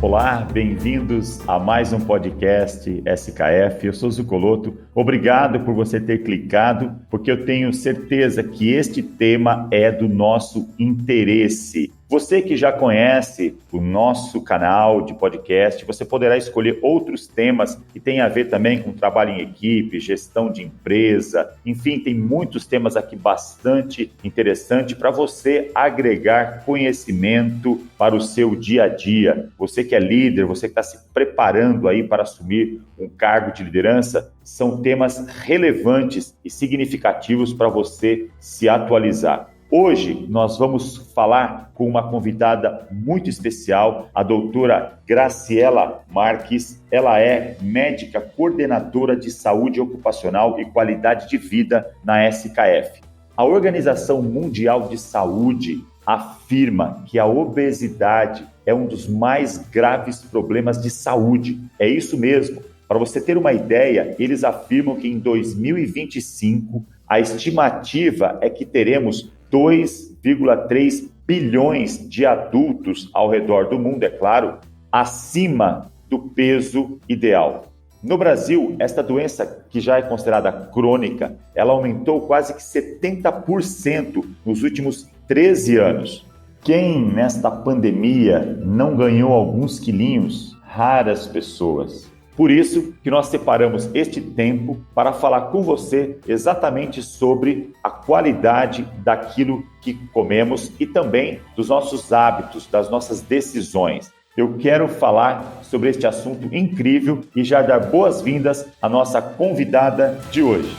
Olá, bem-vindos a mais um podcast SKF. Eu sou Zucoloto. Obrigado por você ter clicado, porque eu tenho certeza que este tema é do nosso interesse. Você que já conhece o nosso canal de podcast, você poderá escolher outros temas que têm a ver também com trabalho em equipe, gestão de empresa, enfim, tem muitos temas aqui bastante interessantes para você agregar conhecimento para o seu dia a dia. Você que é líder, você que está se preparando aí para assumir um cargo de liderança, são temas relevantes e significativos para você se atualizar. Hoje nós vamos falar com uma convidada muito especial, a doutora Graciela Marques. Ela é médica coordenadora de saúde ocupacional e qualidade de vida na SKF. A Organização Mundial de Saúde afirma que a obesidade é um dos mais graves problemas de saúde. É isso mesmo. Para você ter uma ideia, eles afirmam que em 2025 a estimativa é que teremos 2,3 bilhões de adultos ao redor do mundo, é claro, acima do peso ideal. No Brasil, esta doença, que já é considerada crônica, ela aumentou quase que 70% nos últimos 13 anos. Quem nesta pandemia não ganhou alguns quilinhos? Raras pessoas. Por isso que nós separamos este tempo para falar com você exatamente sobre a qualidade daquilo que comemos e também dos nossos hábitos, das nossas decisões. Eu quero falar sobre este assunto incrível e já dar boas-vindas à nossa convidada de hoje.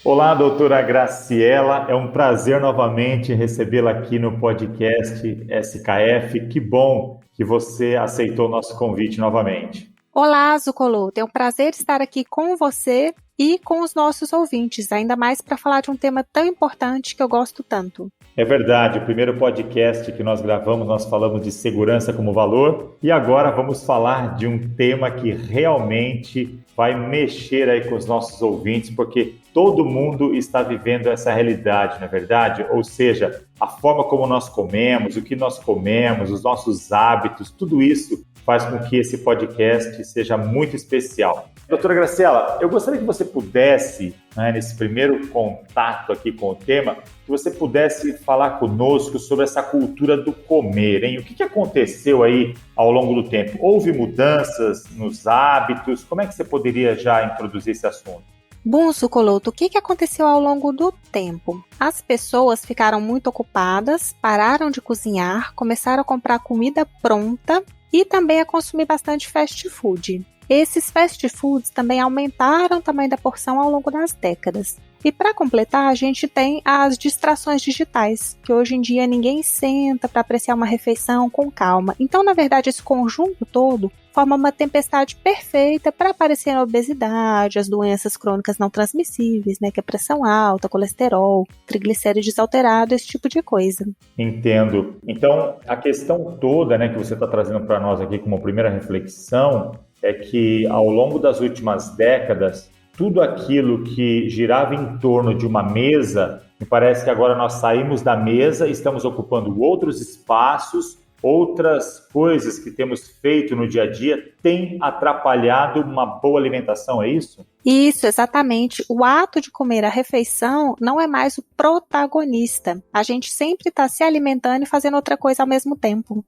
Olá, doutora Graciela, é um prazer novamente recebê-la aqui no podcast SKF. Que bom que você aceitou o nosso convite novamente. Olá, Zucoloto, é um prazer estar aqui com você e com os nossos ouvintes, ainda mais para falar de um tema tão importante que eu gosto tanto. É verdade, o primeiro podcast que nós gravamos, nós falamos de segurança como valor e agora vamos falar de um tema que realmente vai mexer aí com os nossos ouvintes, porque todo mundo está vivendo essa realidade, não é verdade? Ou seja, a forma como nós comemos, o que nós comemos, os nossos hábitos, tudo isso faz com que esse podcast seja muito especial. Doutora Graciela, eu gostaria que você pudesse, nesse primeiro contato aqui com o tema, que você pudesse falar conosco sobre essa cultura do comer, hein? O que aconteceu aí ao longo do tempo? Houve mudanças nos hábitos? Como é que você poderia já introduzir esse assunto? Bom, Zucoloto, o que aconteceu ao longo do tempo? As pessoas ficaram muito ocupadas, pararam de cozinhar, começaram a comprar comida pronta e também a consumir bastante fast food. Esses fast foods também aumentaram o tamanho da porção ao longo das décadas. E para completar, a gente tem as distrações digitais, que hoje em dia ninguém senta para apreciar uma refeição com calma. Então, na verdade, esse conjunto todo forma uma tempestade perfeita para aparecer a obesidade, as doenças crônicas não transmissíveis, que é pressão alta, colesterol, triglicérides alterados, esse tipo de coisa. Entendo. Então, a questão toda, que você está trazendo para nós aqui como primeira reflexão é que ao longo das últimas décadas, tudo aquilo que girava em torno de uma mesa, me parece que agora nós saímos da mesa e estamos ocupando outros espaços, outras coisas que temos feito no dia a dia têm atrapalhado uma boa alimentação, é isso? Isso, exatamente. O ato de comer a refeição não é mais o protagonista. A gente sempre está se alimentando e fazendo outra coisa ao mesmo tempo.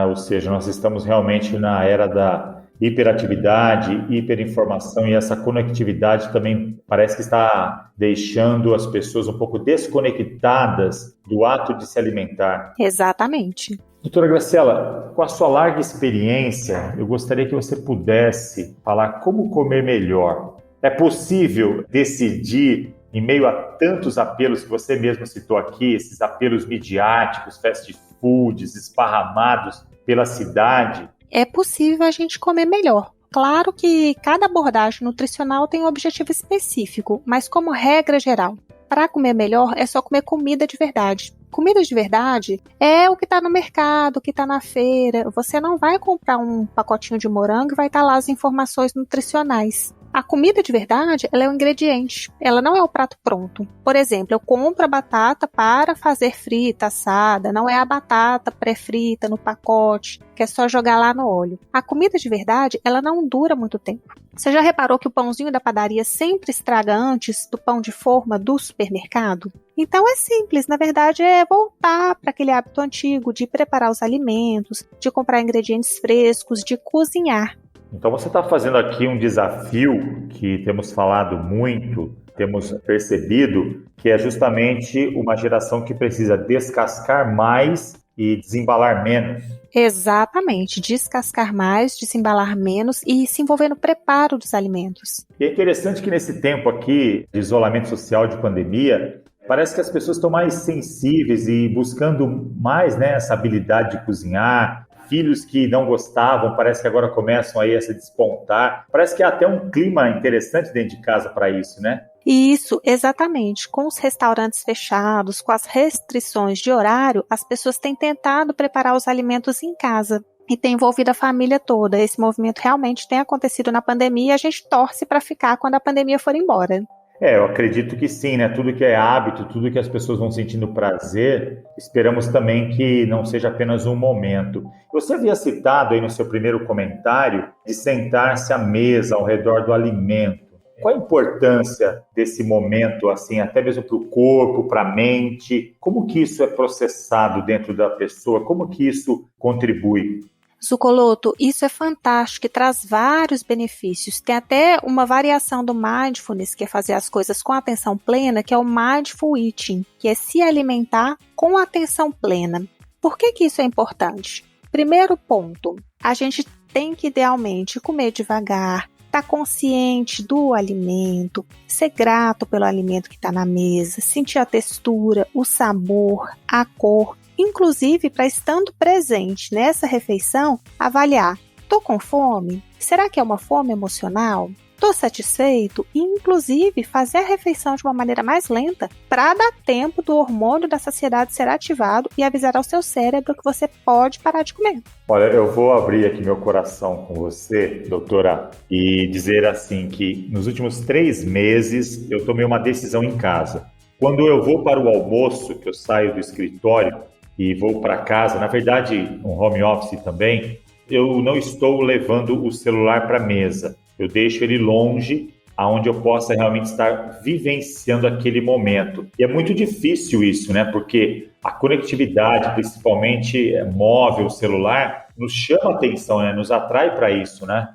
Ou seja, nós estamos realmente na era da hiperatividade, hiperinformação e essa conectividade também parece que está deixando as pessoas um pouco desconectadas do ato de se alimentar. Exatamente. Doutora Graciela, com a sua larga experiência, eu gostaria que você pudesse falar como comer melhor. É possível decidir, em meio a tantos apelos que você mesmo citou aqui, esses apelos midiáticos, fast foods, esparramados pela cidade? É possível a gente comer melhor. Claro que cada abordagem nutricional tem um objetivo específico, mas como regra geral, para comer melhor é só comer comida de verdade. Comida de verdade é o que está no mercado, o que está na feira. Você não vai comprar um pacotinho de morango e vai estar lá as informações nutricionais. A comida de verdade, ela é um ingrediente, ela não é o prato pronto. Por exemplo, eu compro a batata para fazer frita, assada, não é a batata pré-frita no pacote, que é só jogar lá no óleo. A comida de verdade, ela não dura muito tempo. Você já reparou que o pãozinho da padaria sempre estraga antes do pão de forma do supermercado? Então é simples, na verdade é voltar para aquele hábito antigo de preparar os alimentos, de comprar ingredientes frescos, de cozinhar. Então você está fazendo aqui um desafio que temos falado muito, temos percebido, que é justamente uma geração que precisa descascar mais e desembalar menos. Exatamente, descascar mais, desembalar menos e se envolver no preparo dos alimentos. E é interessante que nesse tempo aqui de isolamento social, de pandemia, parece que as pessoas estão mais sensíveis e buscando mais, né, essa habilidade de cozinhar. Filhos que não gostavam, parece que agora começam aí a se despontar. Parece que há até um clima interessante dentro de casa para isso, né? Isso, exatamente. Com os restaurantes fechados, com as restrições de horário, as pessoas têm tentado preparar os alimentos em casa e tem envolvido a família toda. Esse movimento realmente tem acontecido na pandemia e a gente torce para ficar quando a pandemia for embora. Eu acredito que sim, né? Tudo que é hábito, tudo que as pessoas vão sentindo prazer, esperamos também que não seja apenas um momento. Você havia citado aí no seu primeiro comentário de sentar-se à mesa ao redor do alimento. Qual a importância desse momento, assim, até mesmo para o corpo, para a mente? Como que isso é processado dentro da pessoa? Como que isso contribui? Zucoloto, isso é fantástico e traz vários benefícios. Tem até uma variação do mindfulness, que é fazer as coisas com atenção plena, que é o mindful eating, que é se alimentar com atenção plena. Por que isso é importante? Primeiro ponto, a gente tem que idealmente comer devagar, estar consciente do alimento, ser grato pelo alimento que está na mesa, sentir a textura, o sabor, a cor. Inclusive, para estando presente nessa refeição, avaliar: estou com fome? Será que é uma fome emocional? Estou satisfeito? E, inclusive, fazer a refeição de uma maneira mais lenta para dar tempo do hormônio da saciedade ser ativado e avisar ao seu cérebro que você pode parar de comer. Olha, eu vou abrir aqui meu coração com você, doutora, e dizer assim que nos últimos 3 meses eu tomei uma decisão em casa. Quando eu vou para o almoço, que eu saio do escritório, e vou para casa, na verdade, um home office também, eu não estou levando o celular para a mesa. Eu deixo ele longe, aonde eu possa realmente estar vivenciando aquele momento. E é muito difícil isso, né? Porque a conectividade, principalmente móvel, celular, nos chama a atenção, né? Nos atrai para isso, né?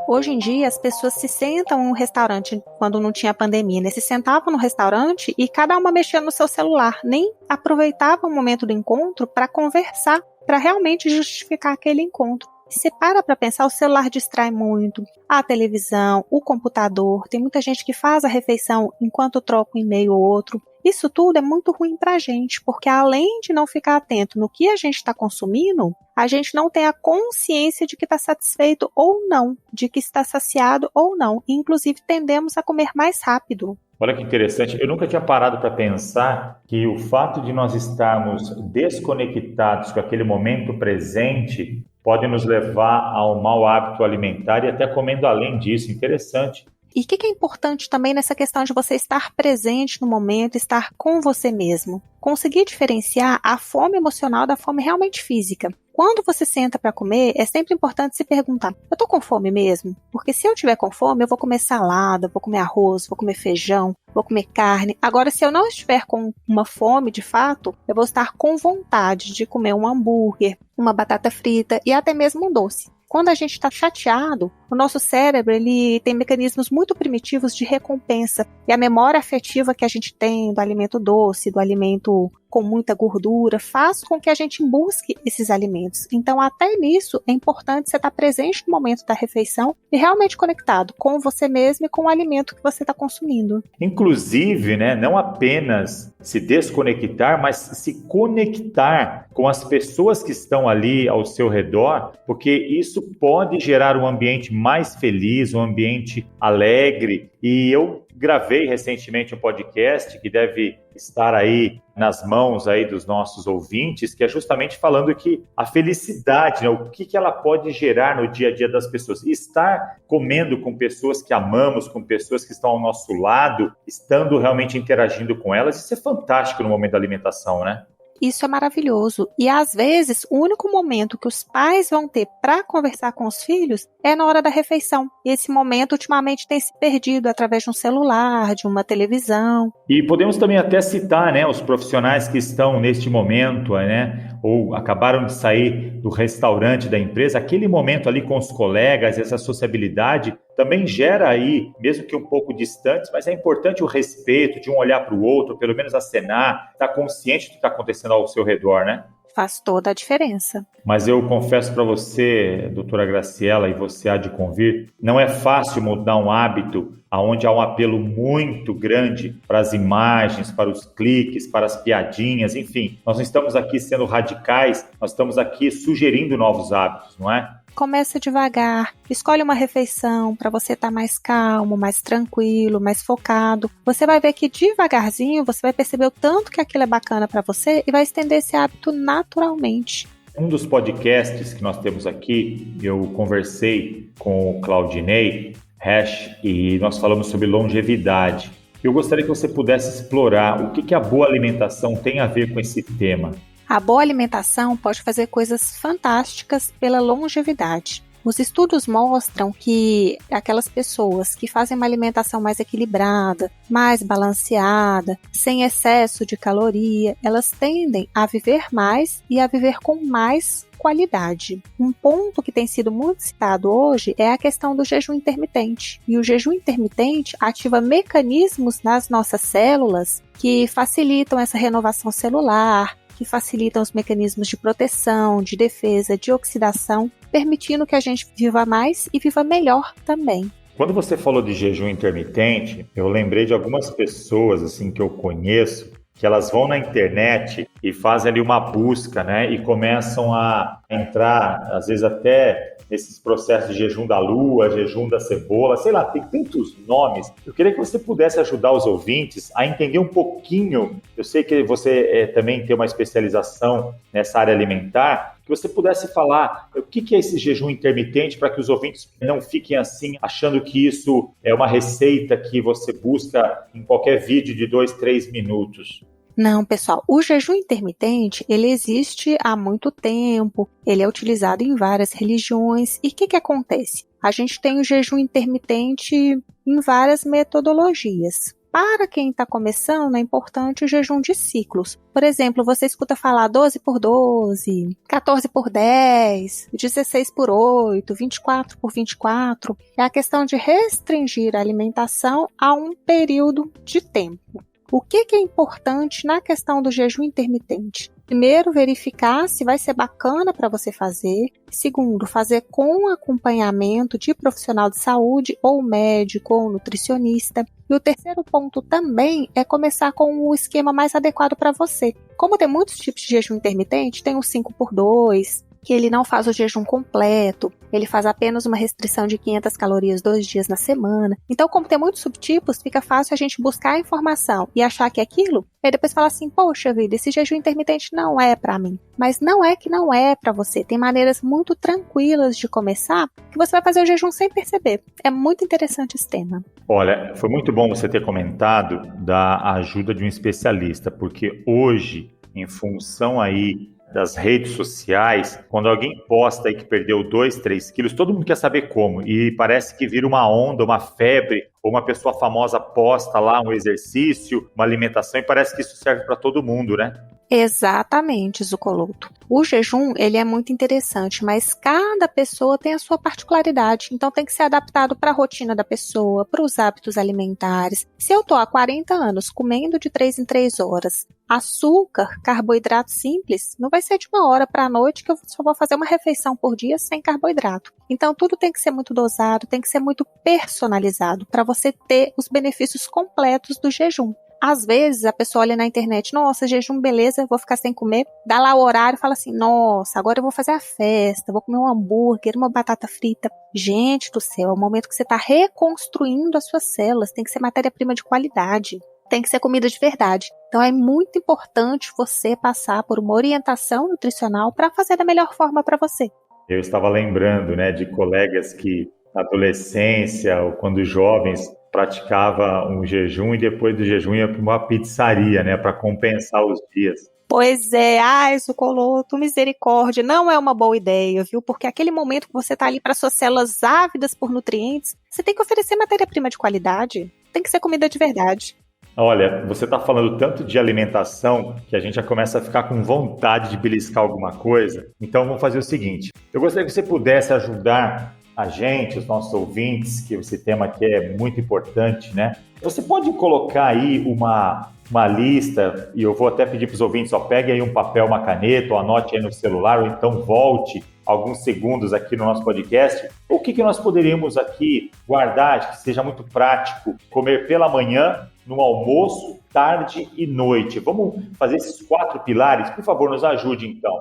Hoje em dia, as pessoas se sentam no restaurante, quando não tinha pandemia, né? Se sentavam no restaurante e cada uma mexia no seu celular, nem aproveitava o momento do encontro para conversar, para realmente justificar aquele encontro. Se você para pensar, o celular distrai muito, a televisão, o computador, tem muita gente que faz a refeição enquanto troca um e-mail ou outro. Isso tudo é muito ruim para a gente, porque além de não ficar atento no que a gente está consumindo, a gente não tem a consciência de que está satisfeito ou não, de que está saciado ou não. E, inclusive, tendemos a comer mais rápido. Olha que interessante, eu nunca tinha parado para pensar que o fato de nós estarmos desconectados com aquele momento presente pode nos levar a um mau hábito alimentar e até comendo além disso. Interessante. E o que é importante também nessa questão de você estar presente no momento, estar com você mesmo? Conseguir diferenciar a fome emocional da fome realmente física. Quando você senta para comer, é sempre importante se perguntar: eu tô com fome mesmo? Porque se eu tiver com fome, eu vou comer salada, vou comer arroz, vou comer feijão, vou comer carne. Agora, se eu não estiver com uma fome de fato, eu vou estar com vontade de comer um hambúrguer, uma batata frita e até mesmo um doce. Quando a gente está chateado, o nosso cérebro ele tem mecanismos muito primitivos de recompensa. E a memória afetiva que a gente tem do alimento doce, do alimento com muita gordura, faz com que a gente busque esses alimentos. Então, até nisso, é importante você estar presente no momento da refeição e realmente conectado com você mesmo e com o alimento que você está consumindo. Inclusive, né, não apenas se desconectar, mas se conectar com as pessoas que estão ali ao seu redor, porque isso pode gerar um ambiente mais feliz, um ambiente alegre E eu gravei recentemente um podcast que deve estar aí nas mãos aí dos nossos ouvintes, que é justamente falando que a felicidade, né, o que ela pode gerar no dia a dia das pessoas. E estar comendo com pessoas que amamos, com pessoas que estão ao nosso lado, estando realmente interagindo com elas, isso é fantástico no momento da alimentação, né? Isso é maravilhoso. E às vezes, o único momento que os pais vão ter para conversar com os filhos é na hora da refeição. E esse momento, ultimamente, tem se perdido através de um celular, de uma televisão. E podemos também até citar, né, os profissionais que estão neste momento, né, ou acabaram de sair do restaurante da empresa, aquele momento ali com os colegas, essa sociabilidade também gera aí, mesmo que um pouco distantes, mas é importante o respeito de um olhar para o outro, pelo menos acenar, estar consciente do que está acontecendo ao seu redor, né? Faz toda a diferença. Mas eu confesso para você, doutora Graciela, e você há de convir, não é fácil mudar um hábito onde há um apelo muito grande para as imagens, para os cliques, para as piadinhas, enfim. Nós não estamos aqui sendo radicais, nós estamos aqui sugerindo novos hábitos, não é? Começa devagar, escolhe uma refeição para você estar mais calmo, mais tranquilo, mais focado. Você vai ver que devagarzinho você vai perceber o tanto que aquilo é bacana para você e vai estender esse hábito naturalmente. Um dos podcasts que nós temos aqui, eu conversei com o Claudinei Hash e nós falamos sobre longevidade. Eu gostaria que você pudesse explorar o que a boa alimentação tem a ver com esse tema. A boa alimentação pode fazer coisas fantásticas pela longevidade. Os estudos mostram que aquelas pessoas que fazem uma alimentação mais equilibrada, mais balanceada, sem excesso de caloria, elas tendem a viver mais e a viver com mais qualidade. Um ponto que tem sido muito citado hoje é a questão do jejum intermitente. E o jejum intermitente ativa mecanismos nas nossas células que facilitam essa renovação celular, que facilitam os mecanismos de proteção, de defesa, de oxidação, permitindo que a gente viva mais e viva melhor também. Quando você falou de jejum intermitente, eu lembrei de algumas pessoas assim que eu conheço, que elas vão na internet e fazem ali uma busca, né, e começam a entrar, às vezes até nesses processos de jejum da lua, jejum da cebola, sei lá, tem tantos nomes. Eu queria que você pudesse ajudar os ouvintes a entender um pouquinho, eu sei que você também tem uma especialização nessa área alimentar, que você pudesse falar o que é esse jejum intermitente para que os ouvintes não fiquem assim, achando que isso é uma receita que você busca em qualquer vídeo de 2, 3 minutos. Não, pessoal, o jejum intermitente, ele existe há muito tempo, ele é utilizado em várias religiões, e o que acontece? A gente tem o jejum intermitente em várias metodologias. Para quem está começando, é importante o jejum de ciclos. Por exemplo, você escuta falar 12 por 12, 14 por 10, 16 por 8, 24 por 24. É a questão de restringir a alimentação a um período de tempo. O que é importante na questão do jejum intermitente? Primeiro, verificar se vai ser bacana para você fazer. Segundo, fazer com acompanhamento de profissional de saúde, ou médico, ou nutricionista. E o terceiro ponto também é começar com o esquema mais adequado para você. Como tem muitos tipos de jejum intermitente, tem o 5 por 2, que ele não faz o jejum completo, ele faz apenas uma restrição de 500 calorias 2 dias na semana. Então, como tem muitos subtipos, fica fácil a gente buscar a informação e achar que é aquilo, e depois falar assim, poxa vida, esse jejum intermitente não é para mim. Mas não é que não é para você. Tem maneiras muito tranquilas de começar que você vai fazer o jejum sem perceber. É muito interessante esse tema. Olha, foi muito bom você ter comentado da ajuda de um especialista, porque hoje, em função aí das redes sociais, quando alguém posta aí que perdeu 2, 3 quilos, todo mundo quer saber como, e parece que vira uma onda, uma febre, ou uma pessoa famosa posta lá um exercício, uma alimentação, e parece que isso serve para todo mundo, né? Exatamente, Zucoloto. O jejum, ele é muito interessante, mas cada pessoa tem a sua particularidade, então tem que ser adaptado para a rotina da pessoa, para os hábitos alimentares. Se eu estou há 40 anos comendo de 3 em 3 horas, açúcar, carboidrato simples, não vai ser de uma hora para a noite que eu só vou fazer uma refeição por dia sem carboidrato. Então tudo tem que ser muito dosado, tem que ser muito personalizado para você ter os benefícios completos do jejum. Às vezes a pessoa olha na internet, nossa, jejum, beleza, eu vou ficar sem comer. Dá lá o horário e fala assim, nossa, agora eu vou fazer a festa, vou comer um hambúrguer, uma batata frita. Gente do céu, é o momento que você está reconstruindo as suas células, tem que ser matéria-prima de qualidade, tem que ser comida de verdade. Então é muito importante você passar por uma orientação nutricional para fazer da melhor forma para você. Eu estava lembrando, né, de colegas que na adolescência ou quando jovens praticava um jejum e depois do jejum ia para uma pizzaria, né, para compensar os dias. Pois é, ai, Zucoloto, misericórdia, não é uma boa ideia, viu? Porque aquele momento que você está ali para suas células ávidas por nutrientes, você tem que oferecer matéria-prima de qualidade, tem que ser comida de verdade. Olha, você está falando tanto de alimentação que a gente já começa a ficar com vontade de beliscar alguma coisa. Então vamos fazer o seguinte, eu gostaria que você pudesse ajudar a gente, os nossos ouvintes, que esse tema aqui é muito importante, né? Você pode colocar aí uma lista, e eu vou até pedir para os ouvintes, ó, pegue aí um papel, uma caneta, ou anote aí no celular, ou então volte alguns segundos aqui no nosso podcast. O que nós poderíamos aqui guardar, que seja muito prático, comer pela manhã, no almoço, tarde e noite? Vamos fazer esses 4 pilares? Por favor, nos ajude então.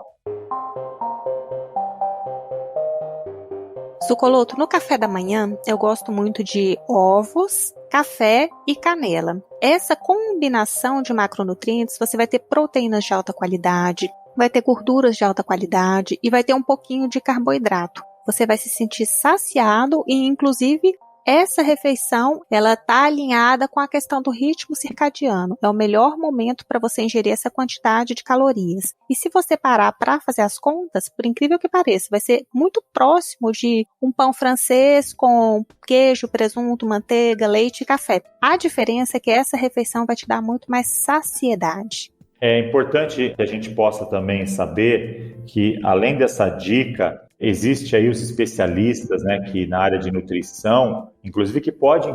Zucoloto, no café da manhã, eu gosto muito de ovos, café e canela. Essa combinação de macronutrientes, você vai ter proteínas de alta qualidade, vai ter gorduras de alta qualidade e vai ter um pouquinho de carboidrato. Você vai se sentir saciado e, inclusive, essa refeição, ela está alinhada com a questão do ritmo circadiano. É o melhor momento para você ingerir essa quantidade de calorias. E se você parar para fazer as contas, por incrível que pareça, vai ser muito próximo de um pão francês com queijo, presunto, manteiga, leite e café. A diferença é que essa refeição vai te dar muito mais saciedade. É importante que a gente possa também saber que, além dessa dica, existe aí os especialistas, né, que na área de nutrição, que pode,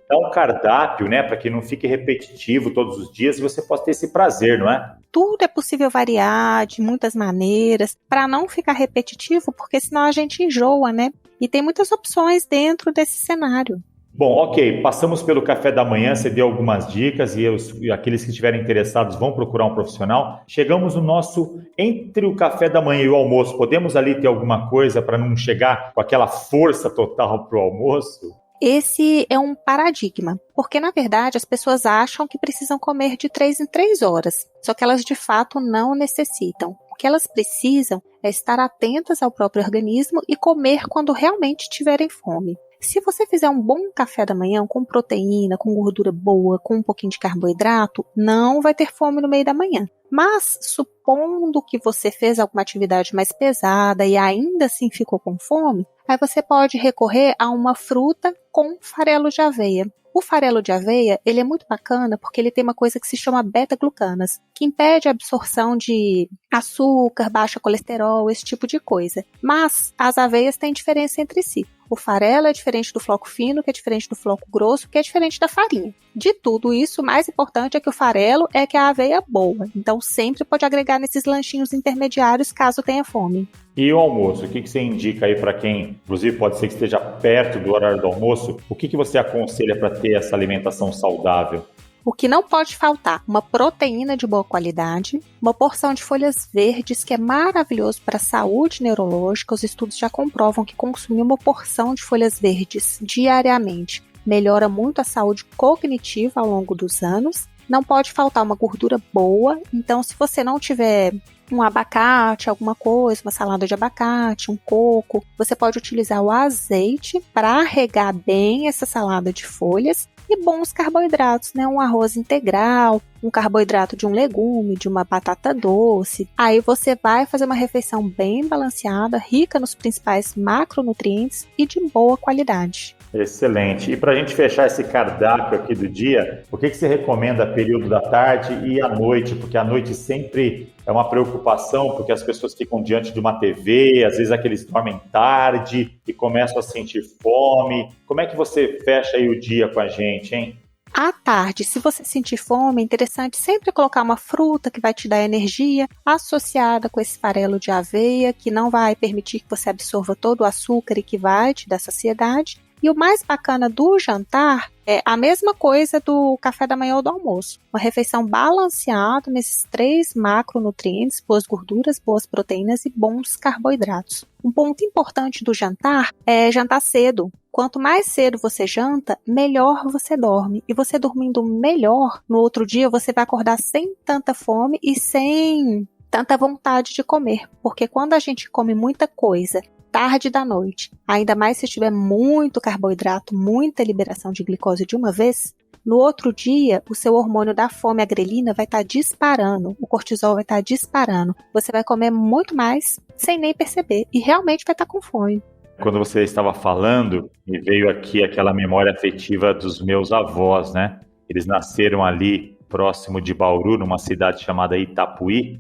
dar um cardápio, né, para que não fique repetitivo todos os dias e você possa ter esse prazer, não é? Tudo é possível variar de muitas maneiras para não ficar repetitivo, porque senão a gente enjoa, né? E tem muitas opções dentro desse cenário. Bom, ok, passamos pelo café da manhã, você deu algumas dicas e aqueles que estiverem interessados vão procurar um profissional. Chegamos no nosso, entre o café da manhã e o almoço, podemos ali ter alguma coisa para não chegar com aquela força total para o almoço? Esse é um paradigma, porque na verdade as pessoas acham que precisam comer de 3 em 3 horas, só que elas de fato não necessitam. O que elas precisam é estar atentas ao próprio organismo e comer quando realmente tiverem fome. Se você fizer um bom café da manhã com proteína, com gordura boa, com um pouquinho de carboidrato, não vai ter fome no meio da manhã. Mas, supondo que você fez alguma atividade mais pesada e ainda assim ficou com fome, aí você pode recorrer a uma fruta com farelo de aveia. O farelo de aveia, ele é muito bacana porque ele tem uma coisa que se chama beta-glucanas, que impede a absorção de açúcar, baixa colesterol, esse tipo de coisa. Mas as aveias têm diferença entre si. O farelo é diferente do floco fino, que é diferente do floco grosso, que é diferente da farinha. De tudo isso, o mais importante é que o farelo é que a aveia é boa. Então sempre pode agregar nesses lanchinhos intermediários caso tenha fome. E o almoço, o que você indica aí para quem, inclusive pode ser que esteja perto do horário do almoço, o que você aconselha para ter essa alimentação saudável? O que não pode faltar, uma proteína de boa qualidade, uma porção de folhas verdes, que é maravilhoso para a saúde neurológica. Os estudos já comprovam que consumir uma porção de folhas verdes diariamente melhora muito a saúde cognitiva ao longo dos anos. Não pode faltar uma gordura boa, então se você não tiver um abacate, alguma coisa, uma salada de abacate, um coco, você pode utilizar o azeite para regar bem essa salada de folhas. E bons carboidratos, né? Um arroz integral, um carboidrato de um legume, de uma batata doce. Aí você vai fazer uma refeição bem balanceada, rica nos principais macronutrientes e de boa qualidade. Excelente. E para a gente fechar esse cardápio aqui do dia, o que você recomenda período da tarde e à noite? Porque à noite sempre é uma preocupação, porque as pessoas ficam diante de uma TV, às vezes aqueles dormem tarde e começam a sentir fome. Como é que você fecha aí o dia com a gente, hein? À tarde, se você sentir fome, é interessante sempre colocar uma fruta que vai te dar energia, associada com esse farelo de aveia, que não vai permitir que você absorva todo o açúcar e que vai te dar saciedade. E o mais bacana do jantar é a mesma coisa do café da manhã ou do almoço. Uma refeição balanceada nesses 3 macronutrientes, boas gorduras, boas proteínas e bons carboidratos. Um ponto importante do jantar é jantar cedo. Quanto mais cedo você janta, melhor você dorme. E você dormindo melhor, no outro dia você vai acordar sem tanta fome e sem tanta vontade de comer. Porque quando a gente come muita coisa tarde da noite, ainda mais se tiver muito carboidrato, muita liberação de glicose de uma vez, no outro dia o seu hormônio da fome, a grelina, vai estar disparando, o cortisol vai estar disparando. Você vai comer muito mais sem nem perceber e realmente vai estar com fome. Quando você estava falando, me veio aqui aquela memória afetiva dos meus avós, né? Eles nasceram ali próximo de Bauru, numa cidade chamada Itapuí.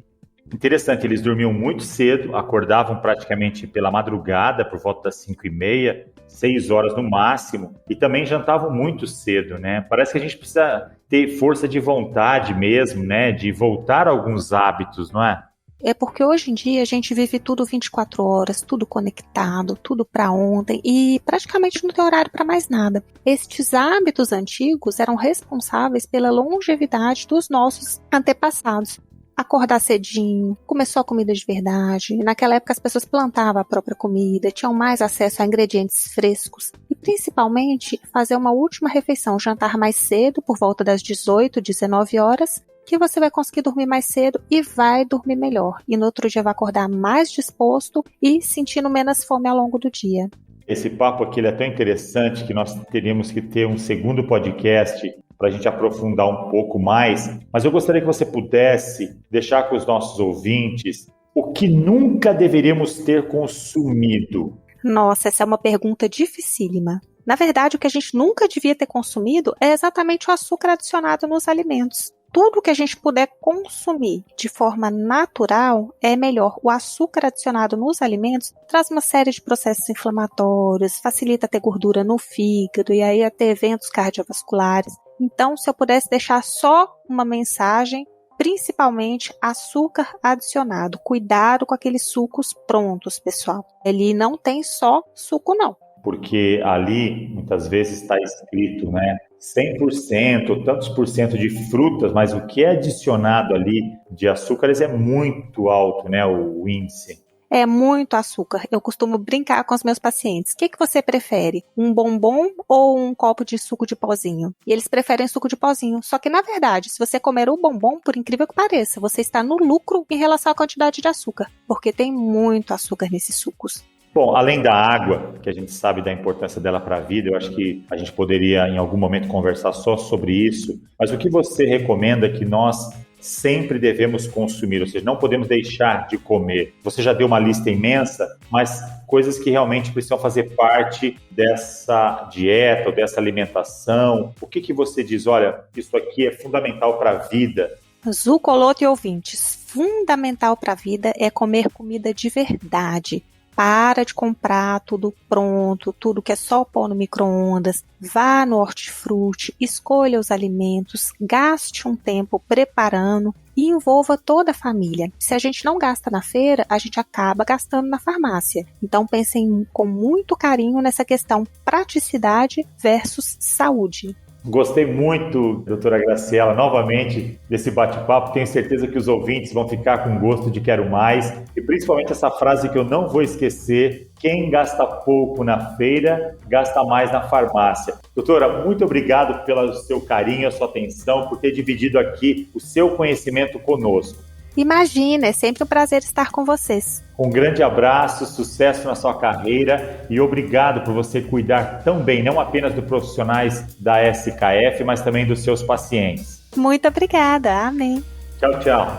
Interessante, eles dormiam muito cedo, acordavam praticamente pela madrugada, por volta das 5h30, 6 horas no máximo, e também jantavam muito cedo, né? Parece que a gente precisa ter força de vontade mesmo, né? De voltar a alguns hábitos, não é? É porque hoje em dia a gente vive tudo 24 horas, tudo conectado, tudo para ontem e praticamente não tem horário para mais nada. Estes hábitos antigos eram responsáveis pela longevidade dos nossos antepassados. Acordar cedinho, comer só comida de verdade. Naquela época as pessoas plantavam a própria comida, tinham mais acesso a ingredientes frescos e principalmente fazer uma última refeição, jantar mais cedo, por volta das 18, 19 horas, que você vai conseguir dormir mais cedo e vai dormir melhor. E no outro dia vai acordar mais disposto e sentindo menos fome ao longo do dia. Esse papo aqui ele é tão interessante que nós teríamos que ter um segundo podcast para a gente aprofundar um pouco mais, mas eu gostaria que você pudesse deixar com os nossos ouvintes o que nunca deveríamos ter consumido. Nossa, essa é uma pergunta dificílima. Na verdade, o que a gente nunca devia ter consumido é exatamente o açúcar adicionado nos alimentos. Tudo que a gente puder consumir de forma natural é melhor. O açúcar adicionado nos alimentos traz uma série de processos inflamatórios, facilita ter gordura no fígado e aí a ter eventos cardiovasculares. Então, se eu pudesse deixar só uma mensagem, principalmente açúcar adicionado. Cuidado com aqueles sucos prontos, pessoal. Ele não tem só suco, não. Porque ali, muitas vezes, está escrito, né, 100% ou tantos por cento de frutas, mas o que é adicionado ali de açúcares é muito alto, né, o índice. É muito açúcar. Eu costumo brincar com os meus pacientes. O que você prefere? Um bombom ou um copo de suco de pozinho? E eles preferem suco de pozinho. Só que, na verdade, se você comer o bombom, por incrível que pareça, você está no lucro em relação à quantidade de açúcar, porque tem muito açúcar nesses sucos. Bom, além da água, que a gente sabe da importância dela para a vida, eu acho que a gente poderia em algum momento conversar só sobre isso, mas o que você recomenda que nós sempre devemos consumir, ou seja, não podemos deixar de comer? Você já deu uma lista imensa, mas coisas que realmente precisam fazer parte dessa dieta ou dessa alimentação. O que você diz? Olha, isso aqui é fundamental para a vida. Zucoloto e ouvintes, fundamental para a vida é comer comida de verdade. Para de comprar tudo pronto, tudo que é só pôr no micro-ondas. Vá no hortifruti, escolha os alimentos, gaste um tempo preparando e envolva toda a família. Se a gente não gasta na feira, a gente acaba gastando na farmácia. Então pensem com muito carinho nessa questão praticidade versus saúde. Gostei muito, doutora Graciela, novamente desse bate-papo. Tenho certeza que os ouvintes vão ficar com gosto de quero mais. E principalmente essa frase que eu não vou esquecer: quem gasta pouco na feira, gasta mais na farmácia. Doutora, muito obrigado pelo seu carinho, a sua atenção, por ter dividido aqui o seu conhecimento conosco. Imagina, é sempre um prazer estar com vocês. Um grande abraço, sucesso na sua carreira e obrigado por você cuidar tão bem, não apenas dos profissionais da SKF, mas também dos seus pacientes. Muito obrigada, amém. Tchau, tchau.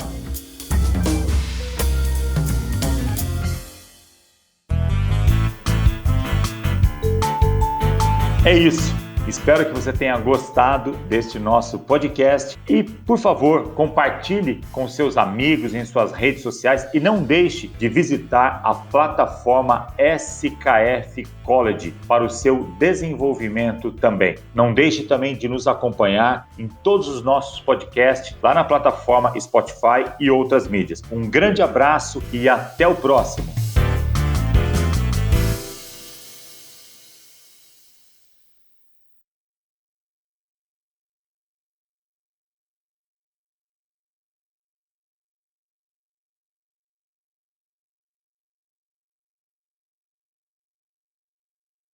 É isso. Espero que você tenha gostado deste nosso podcast e, por favor, compartilhe com seus amigos em suas redes sociais e não deixe de visitar a plataforma SKF College para o seu desenvolvimento também. Não deixe também de nos acompanhar em todos os nossos podcasts lá na plataforma Spotify e outras mídias. Um grande abraço e até o próximo!